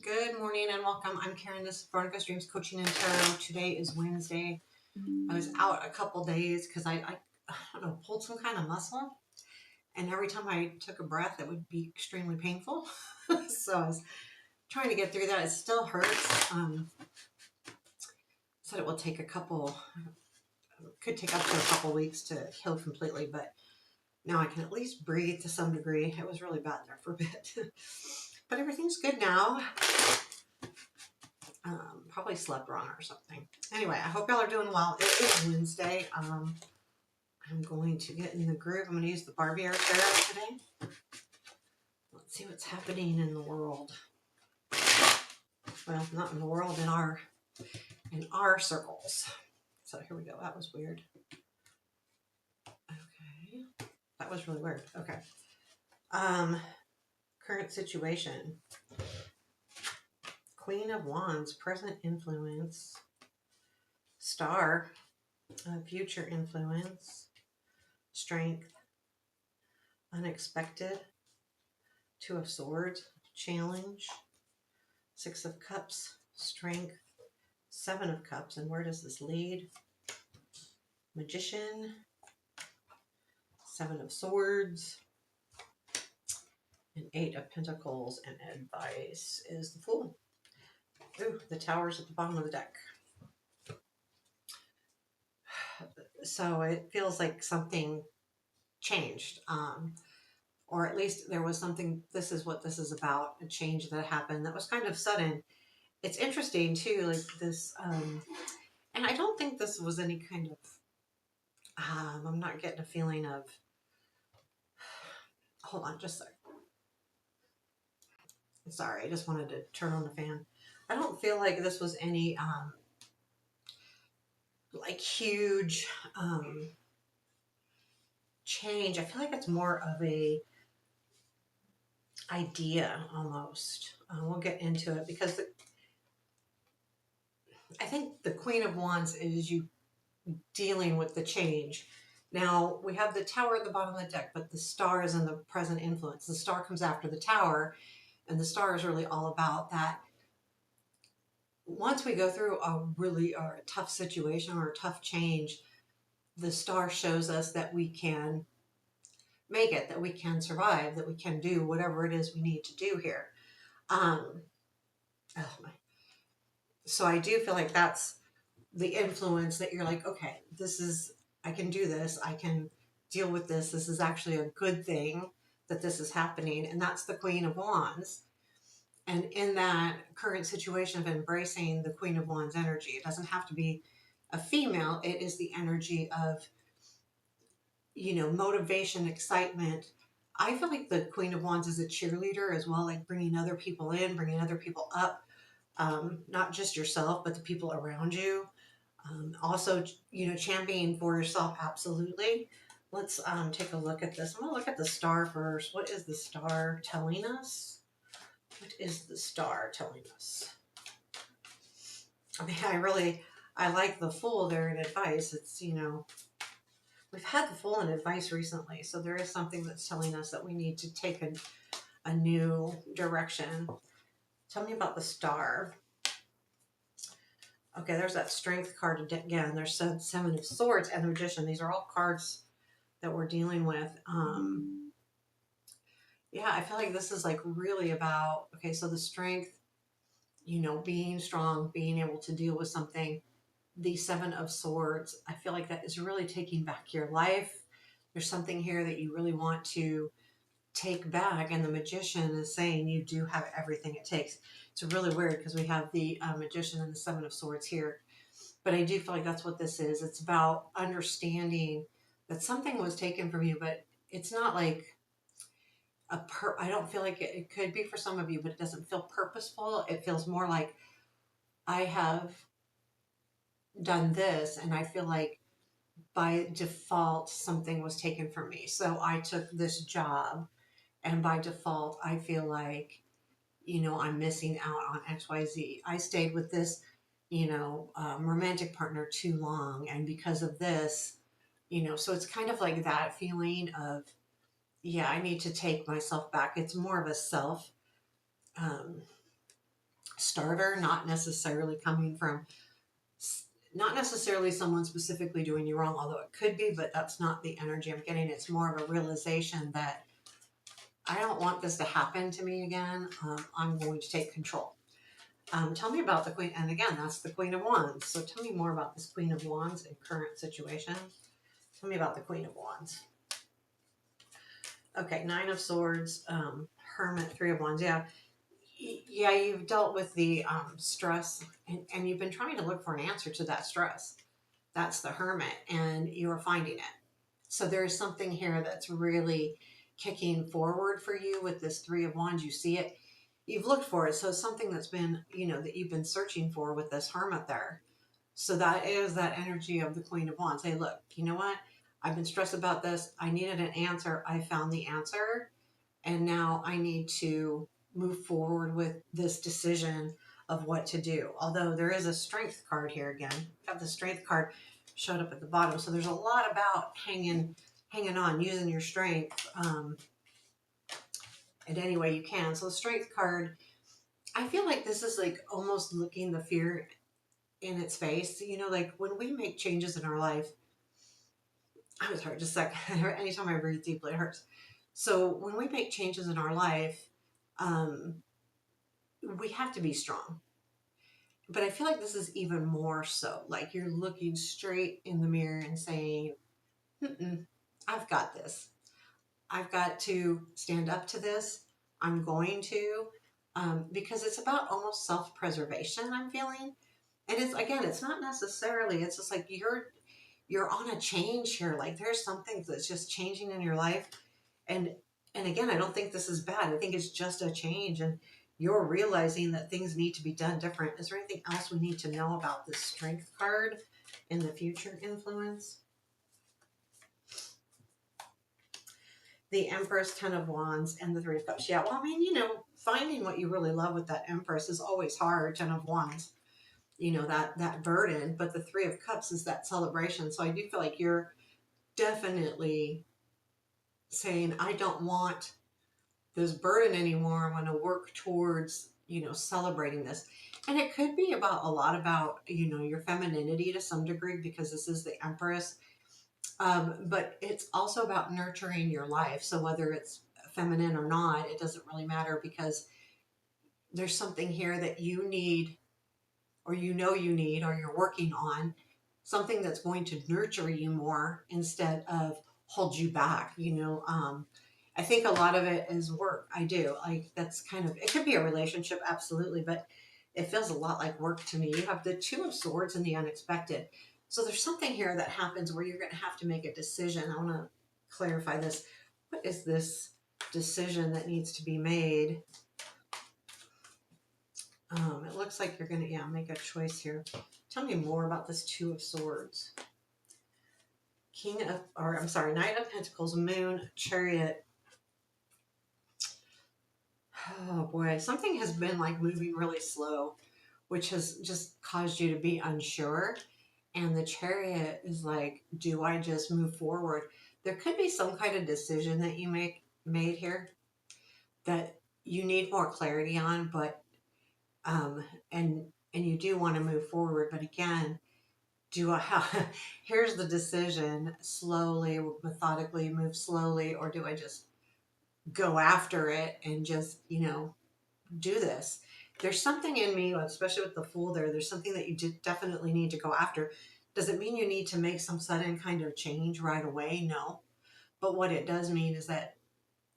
Good morning and welcome. I'm Karen. This is Veronica's Dreams Coaching and Tarot. Today is Wednesday. I was out a couple days because I don't know, pulled some kind of muscle. And every time I took a breath, it would be extremely painful. So I was trying to get through that. It still hurts. Said it will take could take up to a couple weeks to heal completely. But now I can at least breathe to some degree. It was really bad there for a bit. But everything's good now. Probably slept wrong or something. Anyway, I hope y'all are doing well. It is Wednesday. I'm going to get in the groove. I'm going to use the Barbieri Tarot today. Let's see what's happening in the world. Well, not in the world, in our circles. So here we go. That was weird. Okay. That was really weird. Okay. Current situation. Queen of Wands, present influence. Star, future influence. Strength, unexpected. Two of Swords, challenge. Six of Cups, strength. Seven of Cups, and where does this lead? Magician. Seven of Swords. And Eight of Pentacles, and advice is the Fool. Ooh, the Tower's at the bottom of the deck. So it feels like something changed. Or at least there was something, this is what this is about, a change that happened that was kind of sudden. It's interesting too, like this, and I don't think this was any kind of, I'm not getting a feeling of, hold on just a second. Sorry, I just wanted to turn on the fan. I don't feel like this was any, like huge, change. I feel like it's more of a idea almost. We'll get into it because I think the Queen of Wands is you dealing with the change. Now we have the Tower at the bottom of the deck, but the Star is in the present influence. The Star comes after the Tower, and the Star is really all about that. Once we go through a really tough situation or a tough change, the Star shows us that we can make it, that we can survive, that we can do whatever it is we need to do here. So I do feel like that's the influence that you're like, okay, I can do this. I can deal with this. This is actually a good thing that this is happening. And that's the Queen of Wands. And in that current situation of embracing the Queen of Wands energy, it doesn't have to be a female. It is the energy of, motivation, excitement. I feel like the Queen of Wands is a cheerleader as well, like bringing other people in, bringing other people up, not just yourself, but the people around you. Also, championing for yourself, absolutely. Let's take a look at this. I'm going to look at the Star first. What is the Star telling us? What is the Star telling us? I mean, I like the Fool there in advice. It's, we've had the Fool in advice recently, so there is something that's telling us that we need to take a new direction. Tell me about the Star. Okay, there's that Strength card again. There's Seven of Swords and the Magician. These are all cards that we're dealing with. Yeah, I feel like this is like really about, okay, so the Strength, being strong, being able to deal with something. The Seven of Swords, I feel like that is really taking back your life. There's something here that you really want to take back, and the Magician is saying you do have everything it takes. It's really weird because we have the Magician and the Seven of Swords here, but I do feel like that's what this is. It's about understanding that something was taken from you, but it's not like I don't feel like it could be for some of you, but it doesn't feel purposeful. It feels more like I have done this, and I feel like by default something was taken from me. So I took this job, and by default I feel like, I'm missing out on XYZ. I stayed with this, romantic partner too long, and because of this, so it's kind of like that feeling of, yeah, I need to take myself back. It's more of a self starter, not necessarily coming from, not necessarily someone specifically doing you wrong, although it could be, but that's not the energy I'm getting. It's more of a realization that I don't want this to happen to me again. I'm going to take control. Tell me about the Queen, and again, that's the Queen of Wands. So tell me more about this Queen of Wands in current situation. Tell me about the Queen of Wands. Okay, Nine of Swords, Hermit, Three of Wands. Yeah, yeah, you've dealt with the stress, and you've been trying to look for an answer to that stress. That's the Hermit, and you're finding it. So there's something here that's really kicking forward for you with this Three of Wands. You see it, you've looked for it. So it's something that's been, that you've been searching for with this Hermit there. So that is that energy of the Queen of Wands. Hey, look, you know what? I've been stressed about this. I needed an answer. I found the answer. And now I need to move forward with this decision of what to do. Although there is a strength card here again. I have the strength card showed up at the bottom. So there's a lot about hanging on, using your strength in any way you can. So the strength card, I feel like this is like almost looking the fear in its face. Like when we make changes in our life, I was hurt just a second. Anytime I breathe deeply, it hurts. So when we make changes in our life, um, we have to be strong. But I feel like this is even more so. Like you're looking straight in the mirror and saying, I've got this. I've got to stand up to this. I'm going to, because it's about almost self-preservation, I'm feeling. And it's, again, it's not necessarily, it's just like you're on a change here. Like there's something that's just changing in your life. And again, I don't think this is bad. I think it's just a change, and you're realizing that things need to be done different. Is there anything else we need to know about this strength card in the future influence? The Empress, Ten of Wands, and the Three of Cups. Yeah, well, I mean, finding what you really love with that Empress is always hard. Ten of Wands, that burden, but the Three of Cups is that celebration. So I do feel like you're definitely saying, I don't want this burden anymore. I'm going to work towards, celebrating this. And it could be about a lot about, your femininity to some degree, because this is the Empress. But it's also about nurturing your life. So whether it's feminine or not, it doesn't really matter, because there's something here that you need, or you need, or you're working on something that's going to nurture you more instead of hold you back. I think a lot of it is work. I do. Like that's kind of, it could be a relationship, absolutely, but it feels a lot like work to me. You have the Two of Swords and the unexpected. So there's something here that happens where you're going to have to make a decision. I want to clarify this. What is this decision that needs to be made? It looks like you're going to, make a choice here. Tell me more about this Two of Swords. Knight of Pentacles, Moon, Chariot. Oh boy, something has been like moving really slow, which has just caused you to be unsure. And the Chariot is like, do I just move forward? There could be some kind of decision that you made here that you need more clarity on, but and you do want to move forward, but again, do I have, here's the decision, slowly, methodically move slowly, or do I just go after it and just, do this? There's something in me, especially with the Fool there's something that you definitely need to go after. Does it mean you need to make some sudden kind of change right away? No. But what it does mean is that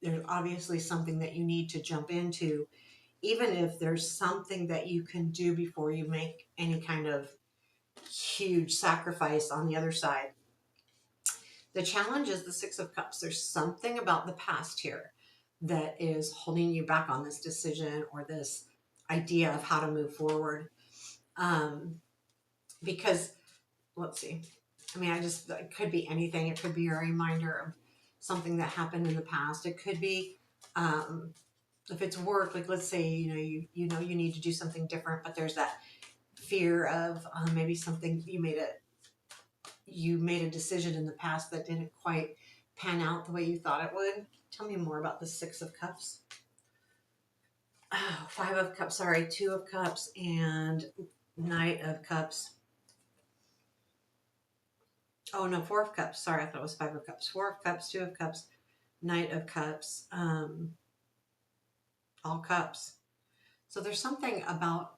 there's obviously something that you need to jump into, even if there's something that you can do before you make any kind of huge sacrifice on the other side. The challenge is the Six of Cups. There's something about the past here that is holding you back on this decision or this idea of how to move forward. Because, let's see. I mean, it could be anything. It could be a reminder of something that happened in the past. It could be, if it's work, like let's say, you need to do something different, but there's that fear of maybe something you made a decision in the past that didn't quite pan out the way you thought it would. Tell me more about the Six of Cups. Oh, Five of Cups, sorry, Two of Cups and Knight of Cups. Oh no, Four of Cups. Sorry, I thought it was Five of Cups. Four of Cups, Two of Cups, Knight of Cups, all cups. So there's something about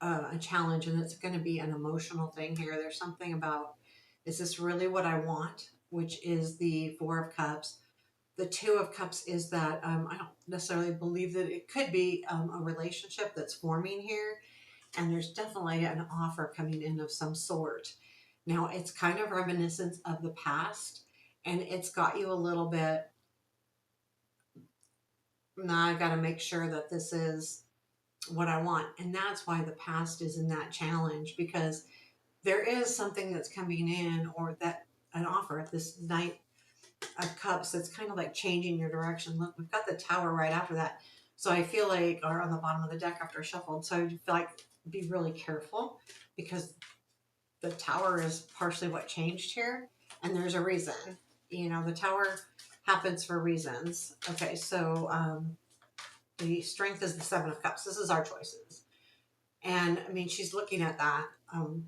a challenge, and it's going to be an emotional thing here. There's something about, is this really what I want? Which is the Four of Cups. The Two of Cups is that I don't necessarily believe that it could be a relationship that's forming here, and there's definitely an offer coming in of some sort. Now, it's kind of reminiscent of the past, and it's got you a little bit, now I got to make sure that this is what I want. And that's why the past is in that challenge, because there is something that's coming in, or that an offer at this Knight of Cups that's kind of like changing your direction. Look, we've got the Tower right after that. So I feel like, or on the bottom of the deck after shuffled. So I feel like be really careful, because the Tower is partially what changed here, and there's a reason. You know, the Tower happens for reasons. Okay, so the Strength is the Seven of Cups. This is our choices. And I mean, she's looking at that and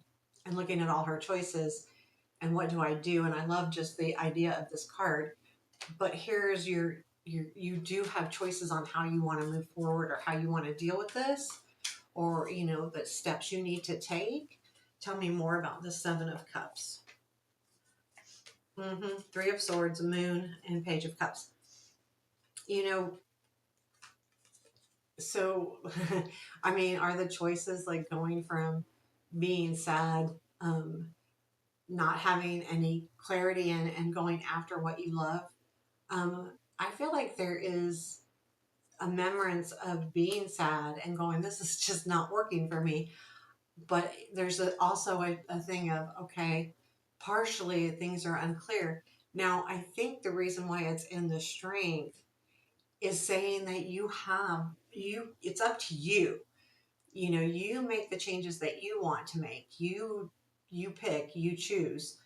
looking at all her choices and what do I do? And I love just the idea of this card. But here's you do have choices on how you want to move forward, or how you want to deal with this, or, you know, the steps you need to take. Tell me more about the Seven of Cups. Three of Swords, Moon, and Page of Cups. You know, so I mean, are the choices like going from being sad, not having any clarity, and going after what you love? I feel like there is a remembrance of being sad and going, this is just not working for me. But there's also a thing of, okay, partially things are unclear. Now, I think the reason why it's in the Strength is saying that it's up to you. You know, you make the changes that you want to make. You pick, you choose.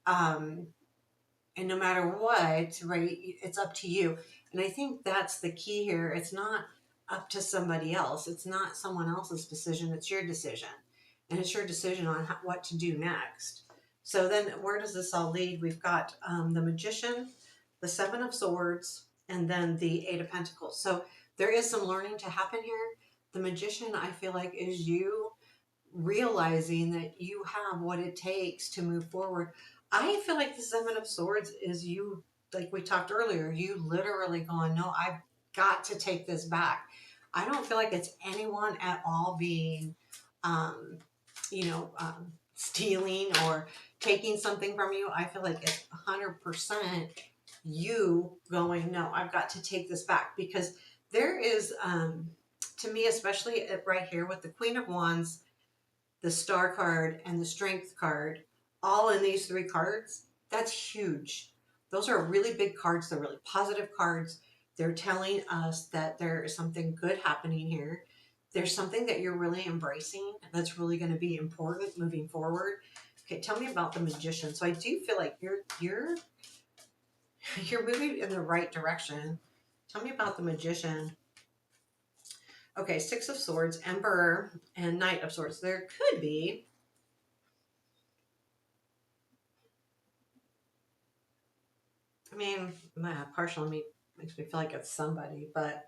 Um, and no matter what, right, it's up to you. And I think that's the key here. It's not up to somebody else. It's not someone else's decision. It's your decision. And it's your decision on what to do next. So then where does this all lead? We've got the Magician, the Seven of Swords, and then the Eight of Pentacles. So there is some learning to happen here. The Magician, I feel like, is you realizing that you have what it takes to move forward. I feel like the Seven of Swords is you, like we talked earlier, you literally going, no, I've got to take this back. I don't feel like it's anyone at all being, um, stealing or taking something from you. I feel like it's 100% you going, no, I've got to take this back, because there is, to me, especially right here with the Queen of Wands, the Star card, and the Strength card, all in these three cards, that's huge. Those are really big cards. They're really positive cards. They're telling us that there is something good happening here. There's something that you're really embracing that's really going to be important moving forward. Okay, tell me about the Magician. So I do feel like you're you're moving in the right direction. Tell me about the Magician. Okay, Six of Swords, Emperor, and Knight of Swords. There could be, I mean, partial me makes me feel like it's somebody, but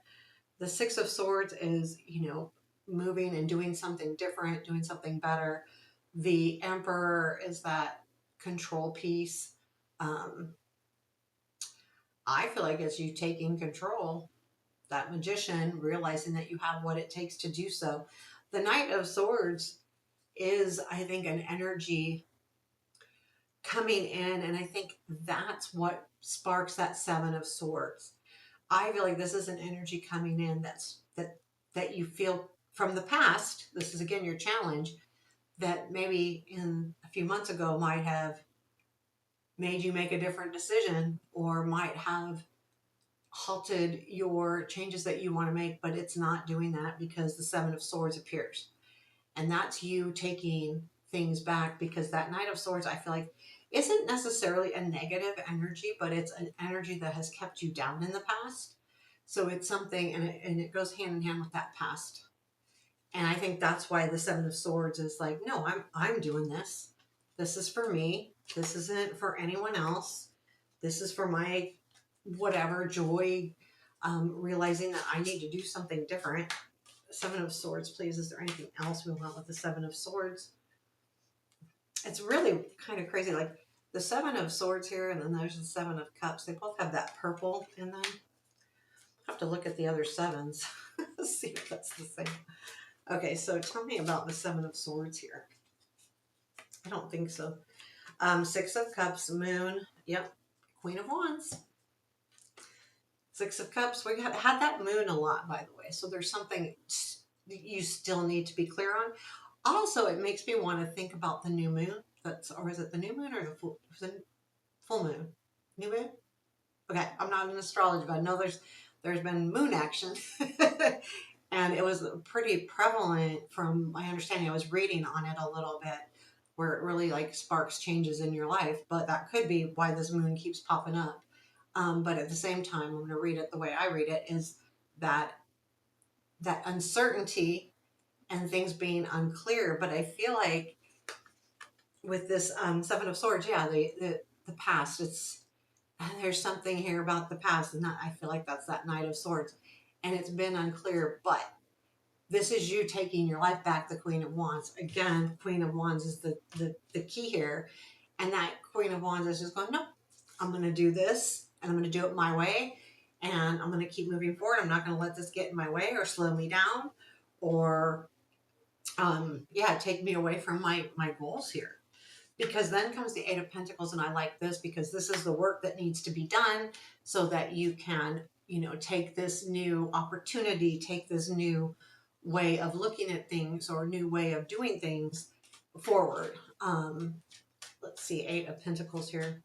the Six of Swords is, you know, moving and doing something different, doing something better. The Emperor is that control piece. Um, I feel like it's you taking control. That Magician realizing that you have what it takes to do so. The Knight of Swords is, I think, an energy coming in, and I think that's what sparks that Seven of Swords. I feel like this is an energy coming in that you feel from the past. This is again your challenge, that maybe in a few months ago might have made you make a different decision, or might have halted your changes that you want to make, but it's not doing that because the Seven of Swords appears. And that's you taking things back, because that Knight of Swords, I feel like, isn't necessarily a negative energy, but it's an energy that has kept you down in the past. So it's something, and it goes hand in hand with that past. And I think that's why the Seven of Swords is like, no, I'm doing this. This is for me. This isn't for anyone else. This is for my whatever joy, realizing that I need to do something different. Seven of Swords, please. Is there anything else we want with the Seven of Swords? It's really kind of crazy. Like the Seven of Swords here, and then there's the Seven of Cups. They both have that purple in them. I have to look at the other sevens. See if that's the same. Okay, so tell me about the Seven of Swords here. I don't think so. Six of Cups, Moon. Yep. Queen of Wands. Six of Cups. We had that Moon a lot, by the way. So there's something you still need to be clear on. Also, it makes me want to think about the new moon. Or is it the new moon or the full moon? New moon? Okay, I'm not in astrology, but I know there's been moon action. And it was pretty prevalent from my understanding. I was reading on it a little bit where it really like sparks changes in your life, but that could be why this moon keeps popping up. But at the same time, I'm going to read it the way I read it, is that uncertainty and things being unclear. But I feel like with this Seven of Swords, yeah, the past, there's something here about the past, and I feel like that's that Knight of Swords, and it's been unclear, but this is you taking your life back, the Queen of Wands. Again, Queen of Wands is the key here. And that Queen of Wands is just going, no, I'm going to do this, and I'm going to do it my way, and I'm going to keep moving forward. I'm not going to let this get in my way or slow me down or, take me away from my goals here. Because then comes the Eight of Pentacles, and I like this because this is the work that needs to be done so that you can, take this new opportunity, take this new way of looking at things or new way of doing things forward. Let's see, Eight of Pentacles here.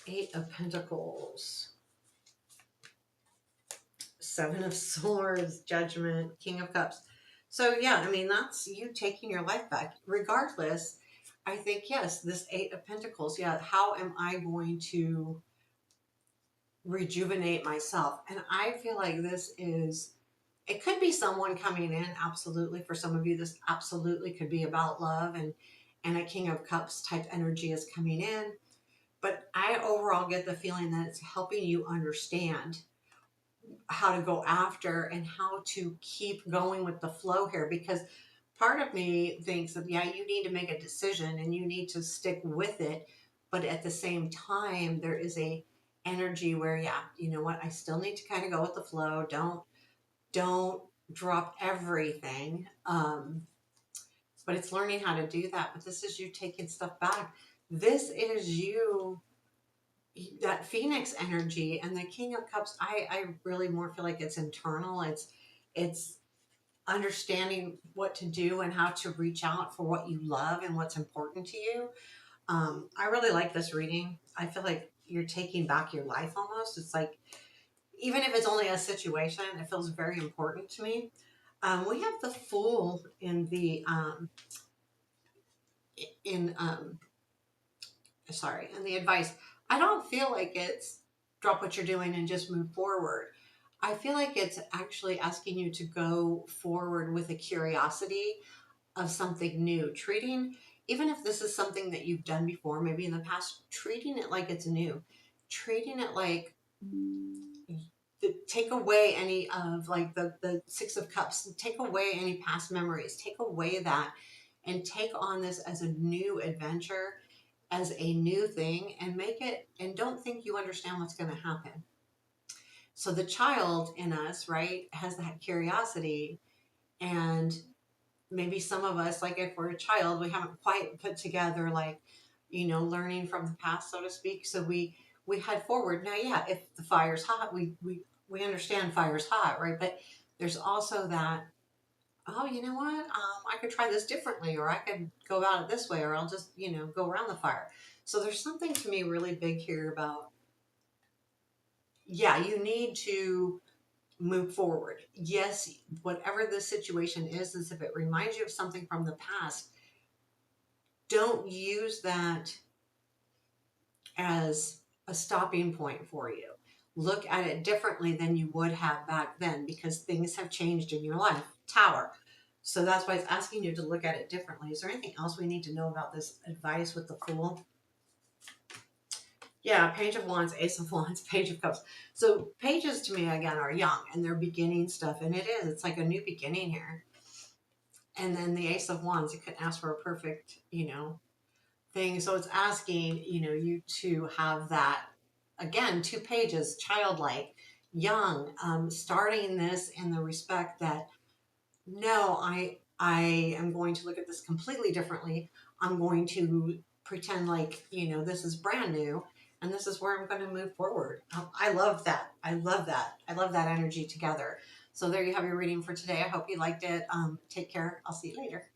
Eight of Pentacles. Seven of Swords, Judgment, King of Cups. So yeah, I mean, that's you taking your life back. Regardless, I think, yes, this Eight of Pentacles, yeah, how am I going to rejuvenate myself? And I feel like this is, it could be someone coming in, absolutely. For some of you, this absolutely could be about love, and a King of Cups type energy is coming in. But I overall get the feeling that it's helping you understand how to go after and how to keep going with the flow here, because part of me thinks that, yeah, you need to make a decision and you need to stick with it. But at the same time, there is a energy where, yeah, you know what, I still need to kind of go with the flow. Don't drop everything. But it's learning how to do that. But this is you taking stuff back. This is you, that Phoenix energy. And the King of Cups, I really more feel like it's internal. It's understanding what to do and how to reach out for what you love and what's important to you. I really like this reading. I feel like you're taking back your life almost. It's like, even if it's only a situation, it feels very important to me. We have the Fool in the in in the advice. I don't feel like it's drop what you're doing and just move forward. I feel like it's actually asking you to go forward with a curiosity of something new, treating, even if this is something that you've done before, maybe in the past, treating it like it's new, treating it like, take away any of like the Six of Cups, take away any past memories, take away that, and take on this as a new adventure, as a new thing, and make it, and don't think you understand what's going to happen. So the child in us, right, has that curiosity. And maybe some of us, like if we're a child, we haven't quite put together, like, learning from the past, so to speak. So we head forward. Now, yeah, if the fire's hot, we understand fire's hot, right? But there's also that, oh, you know what? I could try this differently, or I could go about it this way, or I'll just, go around the fire. So there's something to me really big here about, yeah, you need to move forward. Yes, whatever the situation is if it reminds you of something from the past, don't use that as a stopping point for you. look at it differently than you would have back then because things have changed in your life. Tower. So that's why it's asking you to look at it differently. Is there anything else we need to know about this advice with the Fool? Yeah, Page of Wands, Ace of Wands, Page of Cups. So pages to me, again, are young and they're beginning stuff. And it is. It's like a new beginning here. And then the Ace of Wands, you couldn't ask for a perfect, thing. So it's asking, you to have that, again, 2 pages, childlike, young, starting this in the respect that, no, I am going to look at this completely differently. I'm going to pretend like, this is brand new and this is where I'm going to move forward. I love that. I love that. I love that energy together. So there you have your reading for today. I hope you liked it. Take care. I'll see you later.